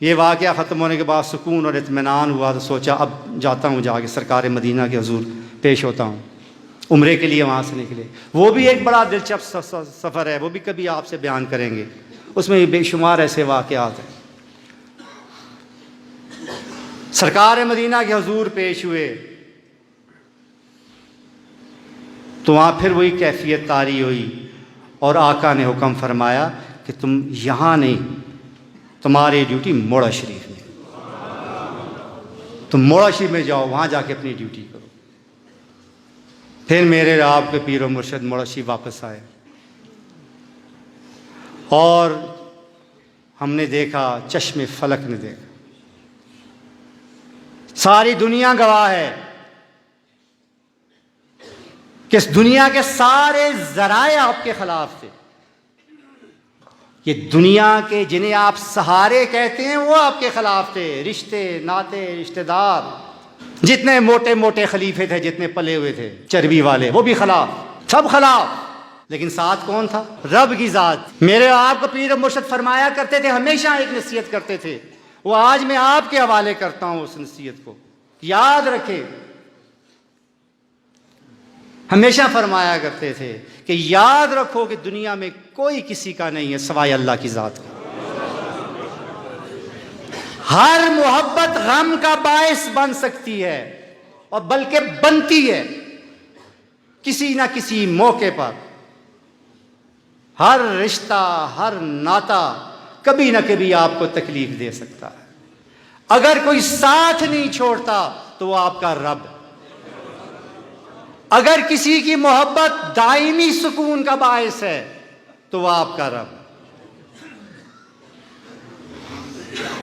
یہ واقعہ ختم ہونے کے بعد سکون اور اطمینان ہوا تو سوچا اب جاتا ہوں، جا کے سرکار مدینہ کے حضور پیش ہوتا ہوں عمرے کے لیے وہاں سے نکلے۔ وہ بھی ایک بڑا دلچسپ سفر ہے، وہ بھی کبھی آپ سے بیان کریں گے، اس میں بے شمار ایسے واقعات ہیں۔ سرکار مدینہ کے حضور پیش ہوئے تو وہاں پھر وہی کیفیت طاری ہوئی، اور آقا نے حکم فرمایا کہ تم یہاں نہیں، تمہاری ڈیوٹی موڑا شریف میں، تم موڑا شریف میں جاؤ، وہاں جا کے اپنی ڈیوٹی کرو۔ پھر میرے آپ کے پیر و مرشد موڑا شریف واپس آئے، اور ہم نے دیکھا، چشم فلک نے دیکھا، ساری دنیا گواہ ہے کہ اس دنیا کے سارے ذرائع آپ کے خلاف تھے۔ یہ دنیا کے جنہیں آپ سہارے کہتے ہیں وہ آپ کے خلاف تھے، رشتے ناتے رشتہ دار، جتنے موٹے موٹے خلیفے تھے، جتنے پلے ہوئے تھے چربی والے، وہ بھی خلاف، سب خلاف۔ لیکن ساتھ کون تھا؟ رب کی ذات۔ میرے آپ کو پیر مرشد فرمایا کرتے تھے، ہمیشہ ایک نصیحت کرتے تھے، وہ آج میں آپ کے حوالے کرتا ہوں اس نصیحت کو، یاد رکھے۔ ہمیشہ فرمایا کرتے تھے کہ یاد رکھو کہ دنیا میں کوئی کسی کا نہیں ہے سوائے اللہ کی ذات کا۔ ہر محبت غم کا باعث بن سکتی ہے، اور بلکہ بنتی ہے کسی نہ کسی موقع پر۔ ہر رشتہ، ہر ناتا کبھی نہ کبھی آپ کو تکلیف دے سکتا ہے۔ اگر کوئی ساتھ نہیں چھوڑتا تو وہ آپ کا رب ہے۔ اگر کسی کی محبت دائمی سکون کا باعث ہے تو وہ آپ کا رب۔